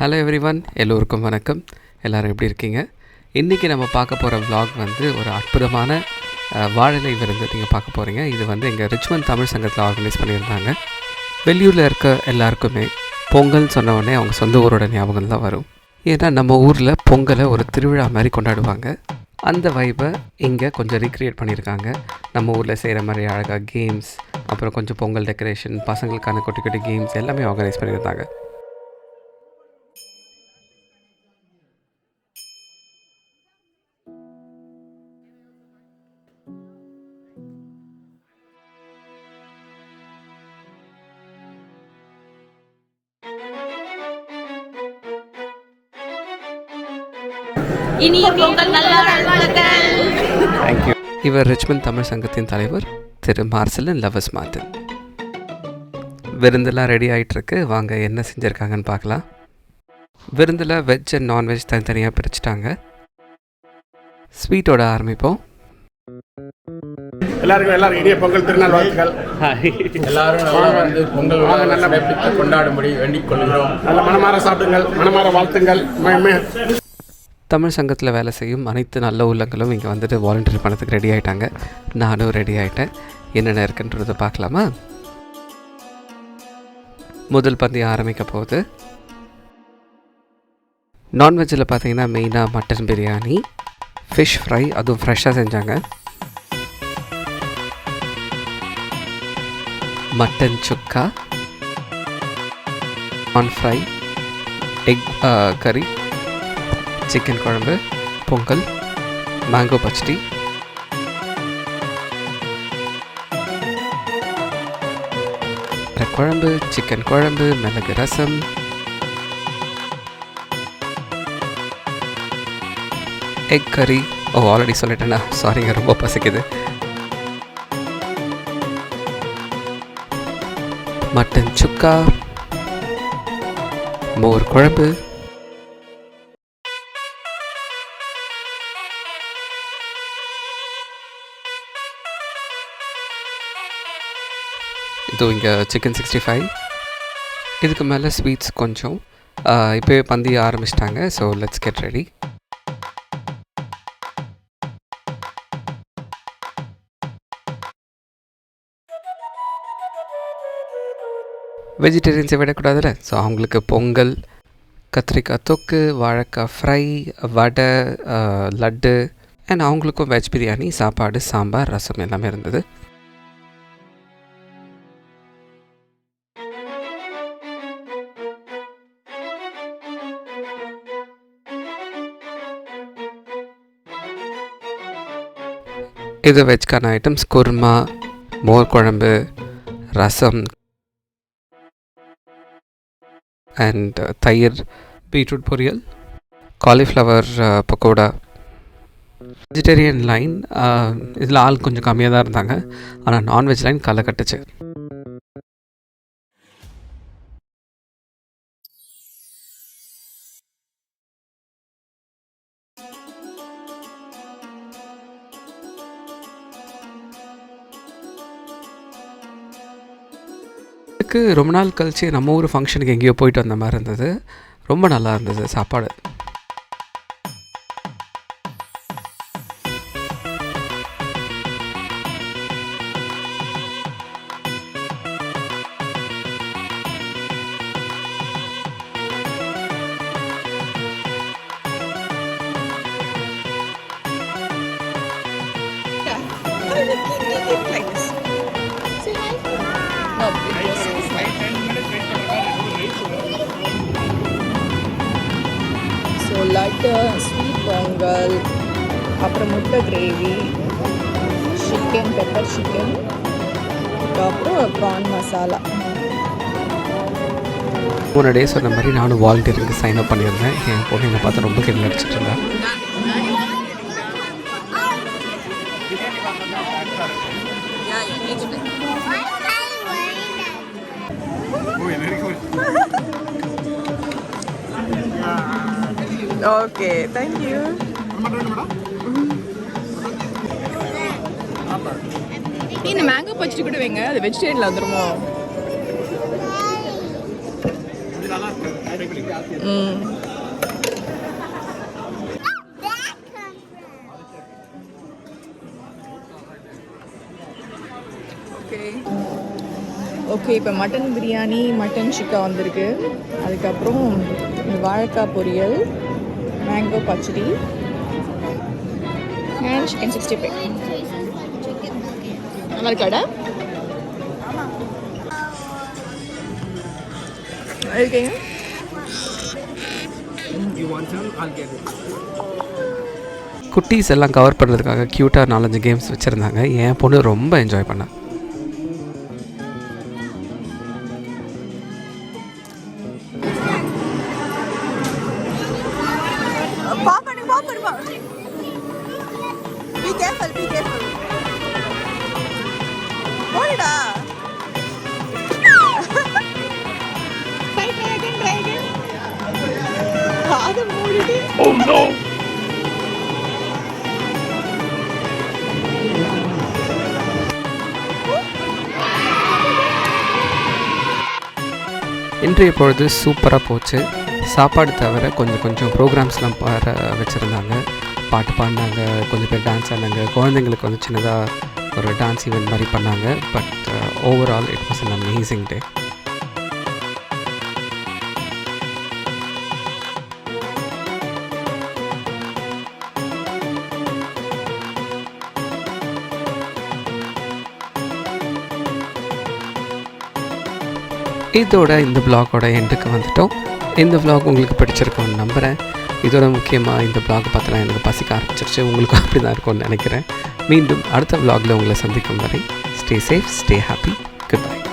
Hello everyone, எல்லோருக்கும் வணக்கம். எல்லோரும் எப்படி இருக்கீங்க? இன்றைக்கி நம்ம பார்க்க போகிற vlog வந்து ஒரு அற்புதமான வாழலை விருந்து நீங்கள் பார்க்க போகிறீங்க. இது வந்து எங்கள் ரிச்மண்ட் தமிழ் சங்கத்தில் ஆர்கனைஸ் பண்ணியிருந்தாங்க. வெளியூரில் இருக்க எல்லாருக்குமே பொங்கல் சொன்ன உடனே அவங்க சொந்த ஊரோட ஞாபகம் தான் வரும். ஏன்னா நம்ம ஊரில் பொங்கலை ஒரு திருவிழா மாதிரி கொண்டாடுவாங்க. அந்த வைப்பை இங்கே கொஞ்சம் ரீக்ரியேட் பண்ணியிருக்காங்க. நம்ம ஊரில் செய்கிற மாதிரி அழகாக கேம்ஸ், அப்புறம் கொஞ்சம் பொங்கல் டெக்கரேஷன், பசங்களுக்கான குட்டி குட்டி கேம்ஸ் எல்லாமே ஆர்கனைஸ் பண்ணியிருந்தாங்க. இனிய பொங்கல் நல்வாழ்த்துக்கள். தேங்க்யூ. இவர் ரிச்மண்ட் தமிழ் சங்கத்தின் தலைவர் திரு மார்சலன் லவஸ் மார்டின். விருந்தெல்லாம் ரெடி ஆகிட்டுருக்கு. வாங்க என்ன செஞ்சுருக்காங்கன்னு பார்க்கலாம். விருந்தில் வெஜ் அண்ட் நான்வெஜ் தனித்தனியாக பிரிச்சுட்டாங்க. ஸ்வீட்டோட ஆரம்பிப்போம். எல்லாரும் இனிய பொங்கல் திருநாள் வாழ்த்துக்கள். எல்லாரும் வந்து பொங்கல் நல்ல கொண்டாடும்படி வேண்டிக் கொள்கிறோம். நல்ல மனமாற சாப்பிடுங்கள், மனமாற வாழ்த்துங்கள். தமிழ் சங்கத்தில் வேலை செய்யும் அனைத்து நல்ல உள்ளங்களும் இங்கே வந்துட்டு வாலண்டியர் பண்ணதுக்கு ரெடி ஆகிட்டாங்க. நானும் ரெடி ஆகிட்டேன். என்னென்ன இருக்குன்றதை பார்க்கலாமா? முதல் பந்தியம் ஆரம்பிக்க போகுது. நான்வெஜ்ஜில் பார்த்தீங்கன்னா மெயினாக மட்டன் பிரியாணி, ஃபிஷ் ஃப்ரை, அதுவும் ஃப்ரெஷ்ஷாக செஞ்சாங்க. மட்டன் சுக்கா, கார்ன் ஃப்ரை, எக் கறி, சிக்கன் குழம்பு, பொங்கல், மேங்கோ பச்சடி, குழம்பு, சிக்கன் குழம்பு, மிளகு ரசம், எக் கறி. ஆல்ரெடி சொல்லிட்டேன்னா சாரிங்க, ரொம்ப பசிக்குது. மட்டன் சுக்கா, மோர் குழம்பு, இது இங்கே சிக்கன் 65. இதுக்கு மேலே ஸ்வீட்ஸ் கொஞ்சம். இப்போவே பந்தி ஆரம்பிச்சிட்டாங்க. So let's get ready. வெஜிடேரியன்ஸை விடக்கூடாதுல்ல. ஸோ அவங்களுக்கு பொங்கல், கத்திரிக்காய் தொக்கு, வாழைக்காய் ஃப்ரை, வடை, லட்டு, அண்ட் அவங்களுக்கும் வெஜ் பிரியாணி, சாப்பாடு, சாம்பார், ரசம் எல்லாமே இருந்தது. இது வெஜ்க்கான ஐட்டம்ஸ்: குருமா, மோர் குழம்பு, ரசம் அண்ட் தயிர், பீட்ரூட் பொரியல், காலிஃப்ளவர் பக்கோடா. வெஜிடேரியன் லைன் இதில் ஆள் கொஞ்சம் கம்மியாக தான் இருந்தாங்க. ஆனால் நான்வெஜ் லைன் களை கட்டுச்சு. ரொம்ப நாள் கழிச்சு நம்ம ஊர் ஃபங்க்ஷனுக்கு எங்கேயோ போயிட்டு வந்த மாதிரி இருந்தது. ரொம்ப நல்லா இருந்தது சாப்பாடு. லட்டு, ஸ்வீட் பொங்கல், அப்புறம் முட்டை கிரேவி, சிக்கன், பெப்பர் சிக்கன், அப்புறம் ப்ரான் மசாலா. முன்னாடியே சொன்ன மாதிரி நானும் வாலண்டியருக்கு சைன் அப் பண்ணியிருந்தேன். என் பொண்ணு என்னை பார்த்து ரொம்ப கிண்டல் அடிச்சிட்டு இருந்தேன். Okay, thank you. இந்த மேங்கோ பச்சடி கூட வைங்க, அது வெஜிடேரியனில் வந்துடுமோ? ஓகே, இப்போ மட்டன் பிரியாணி, மட்டன் சுக்கா வந்திருக்கு. அதுக்கப்புறம் வாழைக்காய் பொரியல், மேங்கோ பச்சடி அண்ட் சிக்கன் 65. நல்லா இருக்காடா? ஓகே, குட்டீஸ் எல்லாம் கவர் பண்ணுறதுக்காக க்யூட்டாக 4-5 கேம்ஸ் வச்சுருந்தாங்க. என் பொண்ணு ரொம்ப என்ஜாய் பண்ணேன். இன்றைய பொழுது சூப்பராக போச்சு. சாப்பாடு தவிர கொஞ்சம் ப்ரோக்ராம்ஸ்லாம் வச்சுருந்தாங்க. பாட்டு பாடினாங்க, கொஞ்சம் பேர் டான்ஸ் ஆடினாங்க. குழந்தைங்களுக்கு வந்து சின்னதாக ஒரு டான்ஸ் ஈவெண்ட் மாதிரி பண்ணாங்க. But overall it was an amazing டே. இதோட இந்த vlog-ஓட எண்டுக்கு வந்துட்டோம். இந்த vlog உங்களுக்கு பிடிச்சிருக்கும்னு நம்புகிறேன். இதோட முக்கியமாக இந்த vlog பார்த்தலாம் எனக்கு பசிக்க ஆரம்பிச்சிருச்சு. உங்களுக்கும் அப்படி தான் இருக்கும்னு நினைக்கிறேன். மீண்டும் அடுத்த vlog-ல உங்களை சந்திக்கும் வரை stay safe, stay happy, good bye.